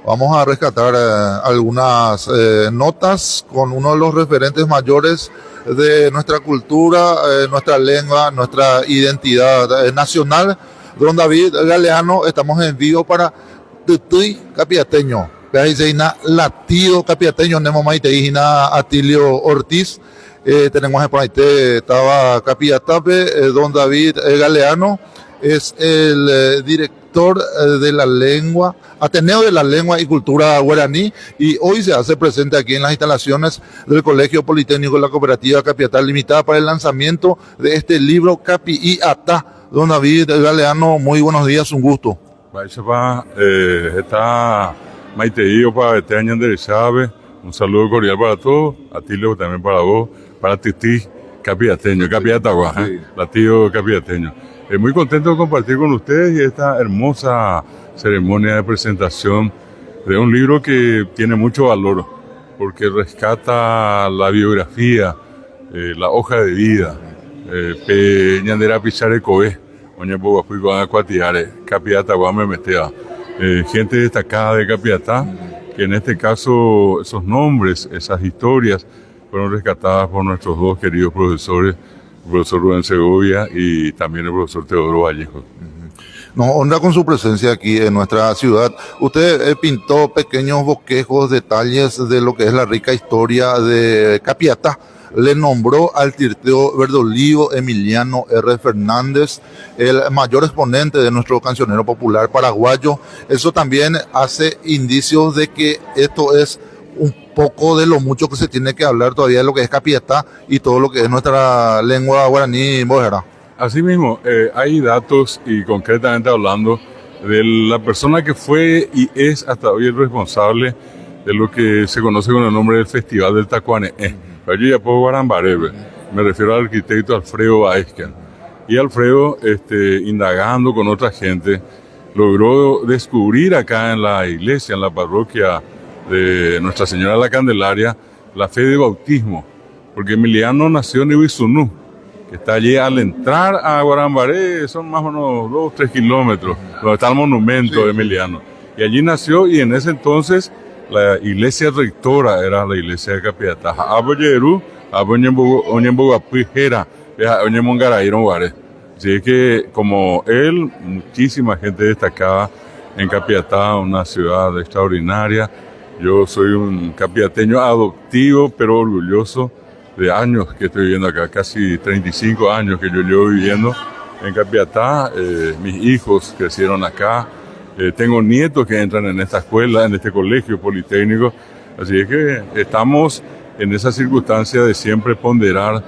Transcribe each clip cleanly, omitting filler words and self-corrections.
Vamos a rescatar algunas notas con uno de los referentes mayores de nuestra cultura, nuestra lengua, nuestra identidad nacional. Don David Galeano, estamos en vivo para Tutuy Capiateño. Peajiseina Latido Capiateño, Nemo Maiteína Atilio Ortiz. Tenemos por ahí, estaba Capiatape, don David Galeano, es el director de la lengua, Ateneo de la Lengua y Cultura Guaraní, y hoy se hace presente aquí en las instalaciones del Colegio Politécnico de la Cooperativa Capiatal Limitada para el lanzamiento de este libro Capi y Ata. Don David Galeano, muy buenos días, un gusto. Está Maiteío para este año de Chávez. Un saludo cordial para todos, a Tilio también para vos, para Titi Capiateño, Capiatagua, Latido Capiateño. Muy contento de compartir con ustedes y esta hermosa ceremonia de presentación de un libro que tiene mucho valor, porque rescata la biografía, la hoja de vida, Ñandera Pichare Coe, Oña Bogapuico Acuatiare, Capiatagua me metea, gente destacada de Capiatá, que en este caso esos nombres, esas historias, fueron rescatadas por nuestros dos queridos profesores, el profesor Rubén Segovia y también el profesor Teodoro Vallejo. Nos honra con su presencia aquí en nuestra ciudad. Usted pintó pequeños bosquejos, detalles de lo que es la rica historia de Capiatá. Le nombró al tirteo verdolivo Emiliano R. Fernández, el mayor exponente de nuestro cancionero popular paraguayo. Eso también hace indicios de que esto es un poco de lo mucho que se tiene que hablar todavía de lo que es Capiatá y todo lo que es nuestra lengua guaraní bojera. Asimismo, hay datos y concretamente hablando de la persona que fue y es hasta hoy el responsable de lo que se conoce con el nombre del Festival del Tacuané. Yo ya puedo Guarambarebe, me refiero al arquitecto Alfredo Baezquian. Y Alfredo, indagando con otra gente, logró descubrir acá en la iglesia, en la parroquia de Nuestra Señora de la Candelaria, la fe de bautismo. Porque Emiliano nació en Ibisunú, que está allí al entrar a Guarambaré, son más o menos 2-3 kilómetros, donde está el monumento de Emiliano. Y allí nació y en ese entonces la iglesia rectora era la iglesia de Capiatá. Aboyeru, Oñembogapuijera, Oñemongaraíron Guare. Así que como él, muchísima gente destacada en Capiatá, una ciudad extraordinaria. Yo soy un capiateño adoptivo, pero orgulloso de años que estoy viviendo acá, casi 35 años que yo llevo viviendo en Capiatá. Mis hijos crecieron acá. Tengo nietos que entran en esta escuela, en este colegio politécnico, así es que estamos en esa circunstancia de siempre ponderar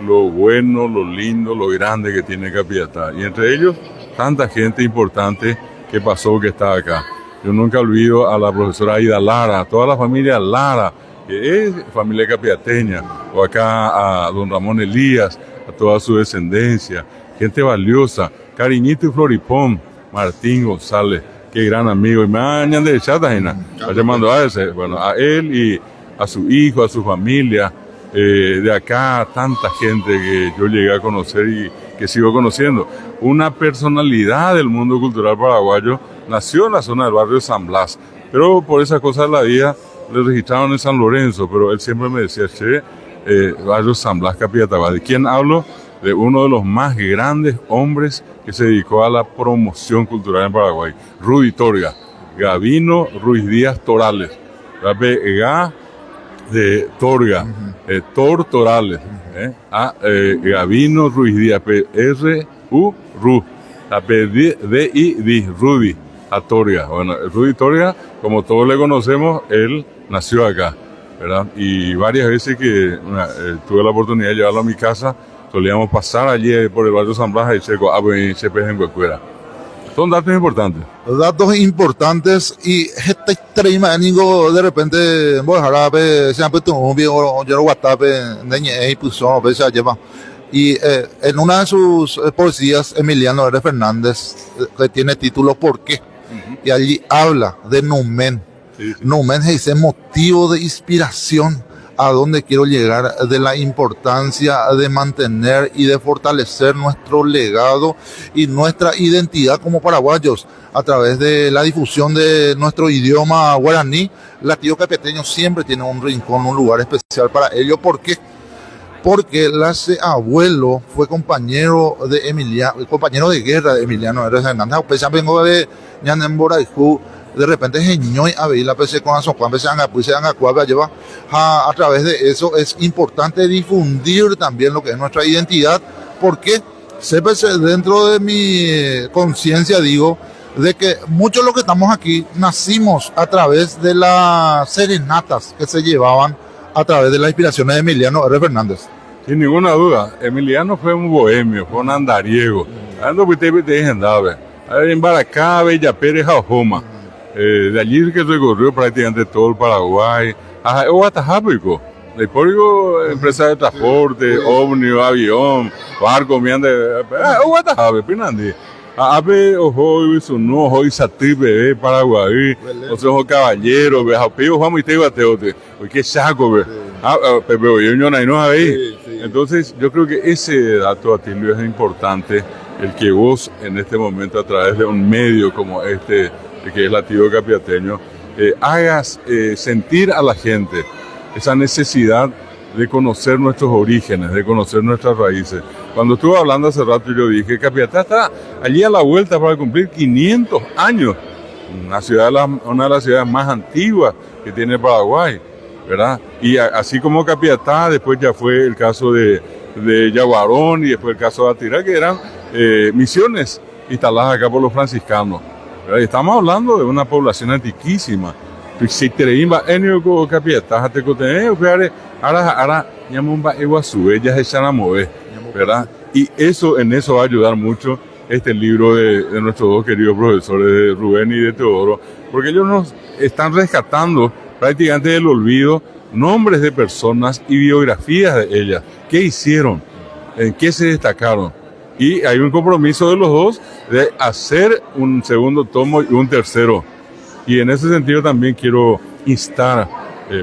lo bueno, lo lindo, lo grande que tiene Capiatá. Y entre ellos, tanta gente importante que pasó, que está acá. Yo nunca olvido a la profesora Aida Lara, a toda la familia Lara, que es familia capiateña, o acá a don Ramón Elías, a toda su descendencia, gente valiosa, Cariñito y Floripón, Martín González, qué gran amigo, y mañana de Chatajena, llamando a ese, bueno, a él y a su hijo, a su familia, de acá, tanta gente que yo llegué a conocer y que sigo conociendo. Una personalidad del mundo cultural paraguayo, nació en la zona del barrio San Blas, pero por esas cosas de la vida le registraron en San Lorenzo, pero él siempre me decía, barrio San Blas, Capiatá. ¿De quién hablo? De uno de los más grandes hombres que se dedicó a la promoción cultural en Paraguay, Rudy Torga, Gavino Ruiz Díaz Torales, de Torga, Tor Torales, Gavino Ruiz Díaz, R-U, Ru, D-I-D, Rudy, a Torga. Bueno, Rudy Torga, como todos le conocemos, él nació acá, ¿verdad? Y varias veces que tuve la oportunidad de llevarlo a mi casa, solíamos pasar allí por el barrio San Blas y en Cuecuera. Son datos importantes. Datos importantes y este extrema de repente siempre un viejo yo WhatsApp y puso a llevar. Y en una de sus poesías, Emiliano R. Fernández, que tiene título ¿Por qué? Y allí habla de Numen. Numen es motivo de inspiración a dónde quiero llegar, de la importancia de mantener y de fortalecer nuestro legado y nuestra identidad como paraguayos a través de la difusión de nuestro idioma guaraní. Latido Capiateño siempre tiene un rincón, un lugar especial para ello. ¿Por qué? Porque el abuelo fue compañero de Emiliano, compañero de guerra de Emiliano Hernández. Pues vengo de Ñanemboraijú, de repente Geñoy a ver la PC con Azocán, PC Angapuy, se Angacuá, lleva a través de eso. Es importante difundir también lo que es nuestra identidad, porque sépese dentro de mi conciencia, digo, de que muchos de los que estamos aquí nacimos a través de las serenatas que se llevaban a través de las inspiraciones de Emiliano R. Fernández. Sin ninguna duda, Emiliano fue un bohemio, fue un andariego. Ando que te en Baracá, Bella Pérez, Jajoma. De allí que recorrió prácticamente todo el Paraguay. O Guatajápico. El público, empresa de transporte, ómnibus, avión, barco, miande. O Guatajápico, Pinandi. Ape, ojo, su no, ojo, Isatí, bebé, Paraguay, ojo, caballero, ve, apeo, Juan y Teote, qué saco, ve. Pepe, yo no ahí. Entonces, yo creo que ese dato, Atilio, es importante, el que vos, en este momento, a través de un medio como este, que es Latido Capiateño, hagas sentir a la gente esa necesidad de conocer nuestros orígenes, de conocer nuestras raíces. Cuando estuve hablando hace rato, yo dije, Capiatá está allí a la vuelta para cumplir 500 años. Una de las ciudades más antiguas que tiene Paraguay, ¿verdad? Y así como Capiatá, después ya fue el caso de Yaguarón y después el caso de Atirá, que eran misiones instaladas acá por los franciscanos, ¿verdad? Y estamos hablando de una población antiquísima. Si tereimba enio Capiatá, te cotené, ahora llamamos Iguazú, ellas echan a mover, ¿verdad? Y en eso va a ayudar mucho este libro de nuestros dos queridos profesores, de Rubén y de Teodoro, porque ellos nos están rescatando prácticamente del olvido nombres de personas y biografías de ellas. ¿Qué hicieron? ¿En qué se destacaron? Y hay un compromiso de los dos de hacer un segundo tomo y un tercero. Y en ese sentido también quiero instar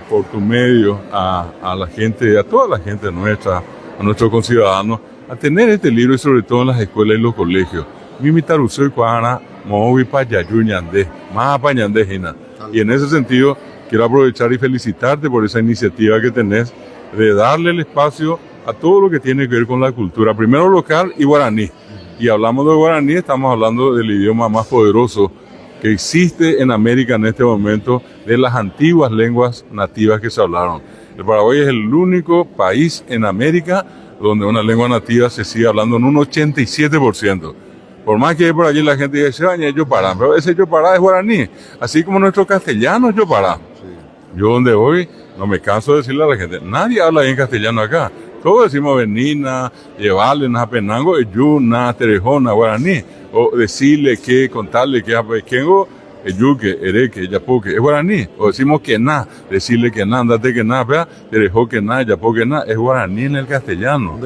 por tu medio a la gente, a toda la gente nuestra, a nuestros conciudadanos, a tener este libro y sobre todo en las escuelas y los colegios. Mimi Tarusoy Cuana, Movi Payayu Ñandé, más Pañandé Jina. Y en ese sentido quiero aprovechar y felicitarte por esa iniciativa que tenés de darle el espacio a todo lo que tiene que ver con la cultura, primero local y guaraní. Y hablamos de guaraní, estamos hablando del idioma más poderoso que existe en América en este momento, de las antiguas lenguas nativas que se hablaron. El Paraguay es el único país en América donde una lengua nativa se sigue hablando en un 87%. Por más que por allí la gente dice, yo para, pero ese yo para es guaraní, así como nuestro castellano es yo para. Yo donde voy, no me canso de decirle a la gente, nadie habla bien castellano acá. Todos decimos venina, llevarle, napenango, yuna, terejona, guaraní. O decirle que, contarle que pequeño, yuque, ereque, yapoque, es guaraní. O decimos que na, decirle que na, andate que na, vea, terejó que na, yapoque na, es guaraní en el castellano.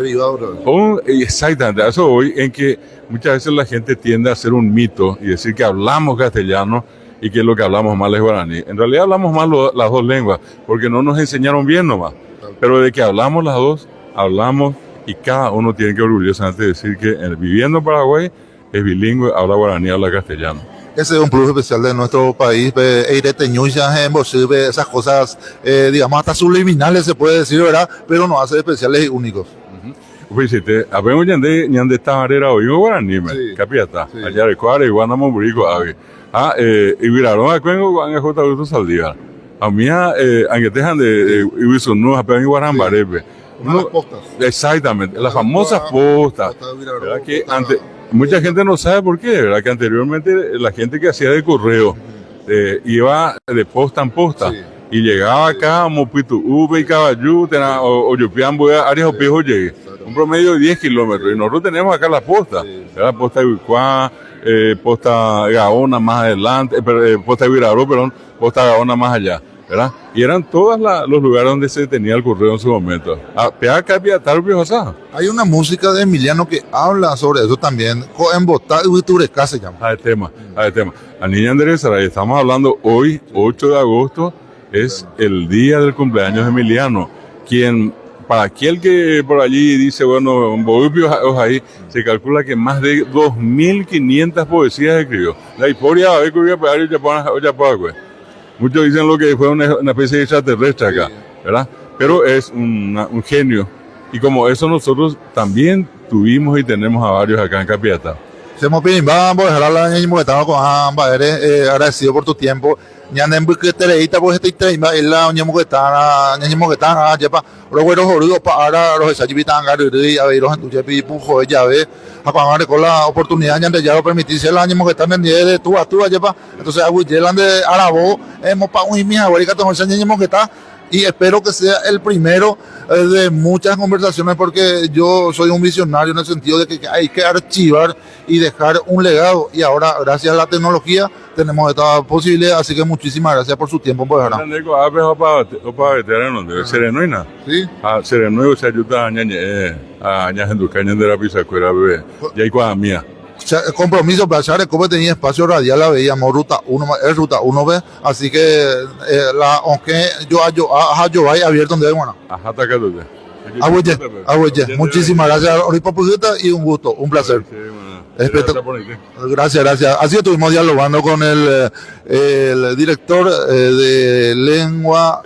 Exactamente, a eso voy, en que muchas veces la gente tiende a hacer un mito y decir que hablamos castellano y que lo que hablamos mal es guaraní. En realidad hablamos mal las dos lenguas, porque no nos enseñaron bien nomás. Pero de que hablamos las dos, hablamos, y cada uno tiene que orgullosamente decir que viviendo en Paraguay es bilingüe, habla guaraní, habla castellano. Ese es un plus especial de nuestro país, esas cosas, digamos, hasta subliminales se puede decir, ¿verdad? Pero nos hace especiales y únicos. Pues si te habemos ñande esta manera hoy guaraní, Capiatá, allá de Cuadra, iguana Momburico, y viraron a Cuengo, van a J. Augusto Saldívar. A mí, aunque te dejan de Ibizunú, apenas en Guarambarepe. Las postas. Exactamente, las famosas postas. ¿Verdad? Que mucha gente no sabe por qué, ¿verdad? Que anteriormente la gente que hacía de correo iba de posta en posta y llegaba acá a Mopitu, Ube y Caballú, o Yupián, Arias o Pijo llegué. Un promedio de 10 kilómetros. Y nosotros tenemos acá la posta, ¿verdad? Posta de Uicuá, posta Gaona más adelante, posta de Viraró, perdón, posta Gaona más allá, ¿verdad? Y eran todos los lugares donde se tenía el correo en su momento. Hay una música de Emiliano que habla sobre eso también. En Botá y Turecá se llama. A tema. A Niña Andrés, estamos hablando hoy, 8 de agosto, es el día del cumpleaños de Emiliano, quien, para aquel que por allí dice, bueno, ahí, se calcula que más de 2.500 poesías escribió. La historia, a ver, muchos dicen lo que fue una especie de extraterrestre acá, ¿verdad? Pero es un genio. Y como eso nosotros también tuvimos y tenemos a varios acá en Capiatá. Vamos a dejar la ñañimo que estamos con ambas, eres agradecido por tu tiempo. Ñanem que te leíta pues este treima es la ñañimo que está yepa roguero jorudo para los desayunos garuri a ver los entusiastas y pujo ya ve a cuando con la oportunidad ñande ya lo permitirse el año que están en de tú a yepa entonces a Wiyelan de Arabo hemos pa un mi ahorita tomar ese ñañimo que está y espero que sea el primero de muchas conversaciones porque yo soy un visionario en el sentido de que hay que archivar y dejar un legado y ahora gracias a la tecnología tenemos esta posibilidad, así que muchísimas gracias por su tiempo. Pues, ¿verdad? Sí. Sereno se ayuda a Ñajenducaña de la Pisacuera, bebé. Y hay cosas mías. Compromiso para echar como tenía espacio radial la veíamos ruta 1 es ruta 1B así que aunque yo vaya abierto donde bueno muchísimas gracias y un gusto, un placer. Gracias. Así estuvimos dialogando con el director de lengua